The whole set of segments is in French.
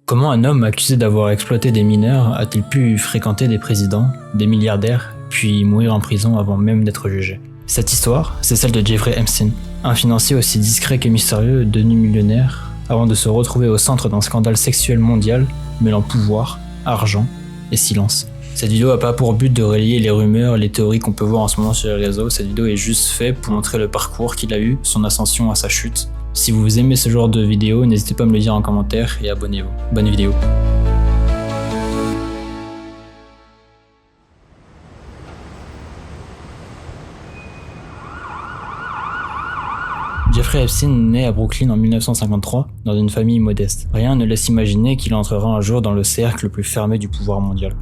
Comment un homme accusé d'avoir exploité des mineurs a-t-il pu fréquenter des présidents, des milliardaires, puis mourir en prison avant même d'être jugé? Cette histoire, c'est celle de Jeffrey Epstein, un financier aussi discret que mystérieux, devenu millionnaire, avant de se retrouver au centre d'un scandale sexuel mondial mêlant pouvoir, argent et silence. Cette vidéo n'a pas pour but de relayer les rumeurs, les théories qu'on peut voir en ce moment sur les réseaux. Cette vidéo est juste faite pour montrer le parcours qu'il a eu, son ascension à sa chute. Si vous aimez ce genre de vidéo, n'hésitez pas à me le dire en commentaire et abonnez-vous. Bonne vidéo. Jeffrey Epstein naît à Brooklyn en 1953 dans une famille modeste. Rien ne laisse imaginer qu'il entrera un jour dans le cercle le plus fermé du pouvoir mondial.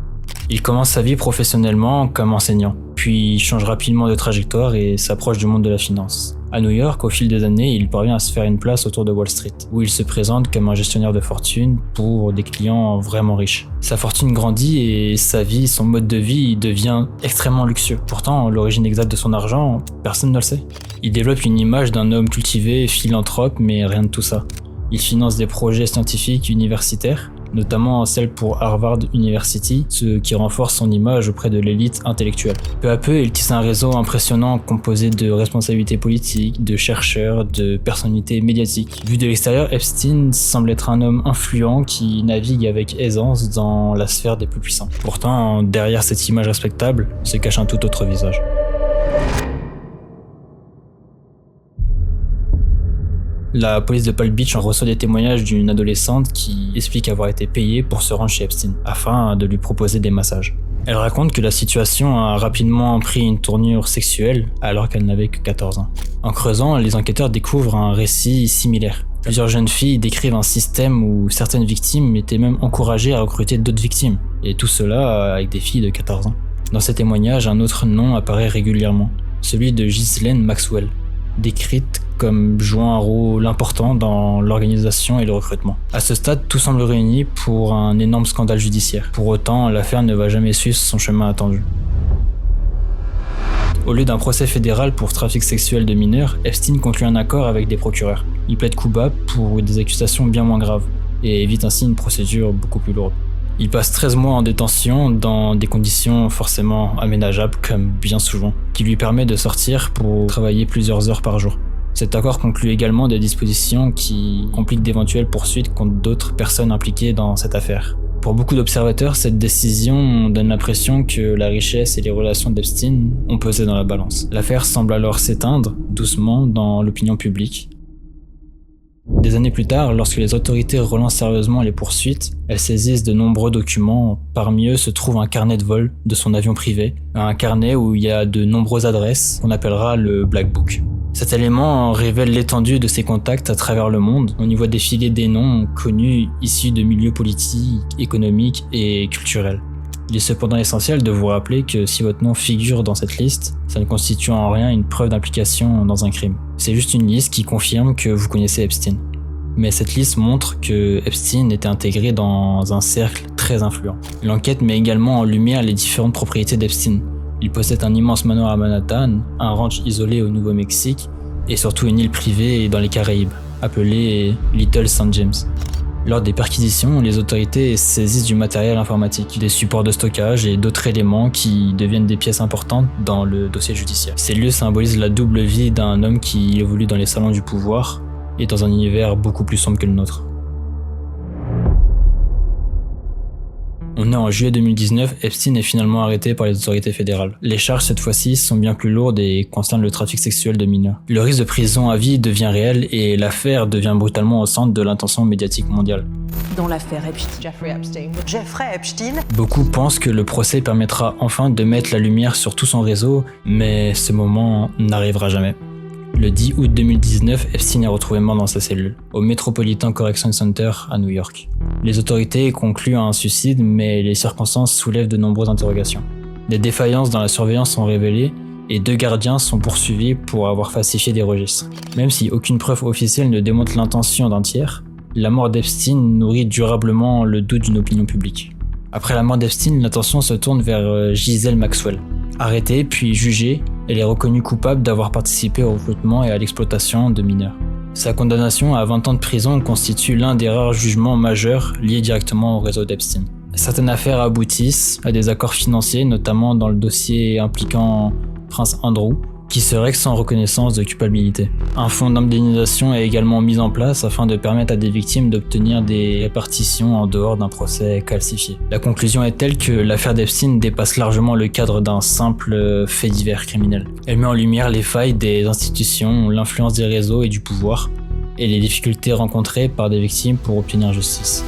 Il commence sa vie professionnellement comme enseignant, puis change rapidement de trajectoire et s'approche du monde de la finance. À New York, au fil des années, il parvient à se faire une place autour de Wall Street, où il se présente comme un gestionnaire de fortune pour des clients vraiment riches. Sa fortune grandit et sa vie, son mode de vie devient extrêmement luxueux. Pourtant, l'origine exacte de son argent, personne ne le sait. Il développe une image d'un homme cultivé, philanthrope, mais rien de tout ça. Il finance des projets scientifiques universitaires, notamment celle pour Harvard University, ce qui renforce son image auprès de l'élite intellectuelle. Peu à peu, il tisse un réseau impressionnant composé de responsabilités politiques, de chercheurs, de personnalités médiatiques. Vu de l'extérieur, Epstein semble être un homme influent qui navigue avec aisance dans la sphère des plus puissants. Pourtant, derrière cette image respectable, se cache un tout autre visage. La police de Palm Beach en reçoit des témoignages d'une adolescente qui explique avoir été payée pour se rendre chez Epstein, afin de lui proposer des massages. Elle raconte que la situation a rapidement pris une tournure sexuelle alors qu'elle n'avait que 14 ans. En creusant, les enquêteurs découvrent un récit similaire. Plusieurs jeunes filles décrivent un système où certaines victimes étaient même encouragées à recruter d'autres victimes, et tout cela avec des filles de 14 ans. Dans ces témoignages, un autre nom apparaît régulièrement, celui de Ghislaine Maxwell, décrite comme jouant un rôle important dans l'organisation et le recrutement. À ce stade, tout semble réuni pour un énorme scandale judiciaire. Pour autant, l'affaire ne va jamais suivre son chemin attendu. Au lieu d'un procès fédéral pour trafic sexuel de mineurs, Epstein conclut un accord avec des procureurs. Il plaide coupable pour des accusations bien moins graves et évite ainsi une procédure beaucoup plus lourde. Il passe 13 mois en détention dans des conditions forcément aménageables comme bien souvent, qui lui permet de sortir pour travailler plusieurs heures par jour. Cet accord conclut également des dispositions qui compliquent d'éventuelles poursuites contre d'autres personnes impliquées dans cette affaire. Pour beaucoup d'observateurs, cette décision donne l'impression que la richesse et les relations d'Epstein ont pesé dans la balance. L'affaire semble alors s'éteindre doucement dans l'opinion publique. Des années plus tard, lorsque les autorités relancent sérieusement les poursuites, elles saisissent de nombreux documents. Parmi eux se trouve un carnet de vol de son avion privé, un carnet où il y a de nombreuses adresses qu'on appellera le Black Book. Cet élément révèle l'étendue de ses contacts à travers le monde. On y voit défiler des noms connus issus de milieux politiques, économiques et culturels. Il est cependant essentiel de vous rappeler que si votre nom figure dans cette liste, ça ne constitue en rien une preuve d'implication dans un crime. C'est juste une liste qui confirme que vous connaissez Epstein. Mais cette liste montre que Epstein était intégré dans un cercle très influent. L'enquête met également en lumière les différentes propriétés d'Epstein. Il possède un immense manoir à Manhattan, un ranch isolé au Nouveau-Mexique et surtout une île privée dans les Caraïbes, appelée Little St. James. Lors des perquisitions, les autorités saisissent du matériel informatique, des supports de stockage et d'autres éléments qui deviennent des pièces importantes dans le dossier judiciaire. Ces lieux symbolisent la double vie d'un homme qui évolue dans les salons du pouvoir et dans un univers beaucoup plus sombre que le nôtre. On est en juillet 2019, Epstein est finalement arrêté par les autorités fédérales. Les charges cette fois-ci sont bien plus lourdes et concernent le trafic sexuel de mineurs. Le risque de prison à vie devient réel et l'affaire devient brutalement au centre de l'attention médiatique mondiale. Dans l'affaire Jeffrey Epstein. Beaucoup pensent que le procès permettra enfin de mettre la lumière sur tout son réseau, mais ce moment n'arrivera jamais. Le 10 août 2019, Epstein est retrouvé mort dans sa cellule, au Metropolitan Correction Center à New York. Les autorités concluent à un suicide, mais les circonstances soulèvent de nombreuses interrogations. Des défaillances dans la surveillance sont révélées et 2 gardiens sont poursuivis pour avoir falsifié des registres. Même si aucune preuve officielle ne démontre l'intention d'un tiers, la mort d'Epstein nourrit durablement le doute d'une opinion publique. Après la mort d'Epstein, l'attention se tourne vers Ghislaine Maxwell. Arrêtée puis jugée, elle est reconnue coupable d'avoir participé au recrutement et à l'exploitation de mineurs. Sa condamnation à 20 ans de prison constitue l'un des rares jugements majeurs liés directement au réseau d'Epstein. Certaines affaires aboutissent à des accords financiers, notamment dans le dossier impliquant Prince Andrew, qui se règle sans reconnaissance de culpabilité. Un fonds d'indemnisation est également mis en place afin de permettre à des victimes d'obtenir des répartitions en dehors d'un procès calcifié. La conclusion est telle que l'affaire d'Epstein dépasse largement le cadre d'un simple fait divers criminel. Elle met en lumière les failles des institutions, l'influence des réseaux et du pouvoir, et les difficultés rencontrées par des victimes pour obtenir justice.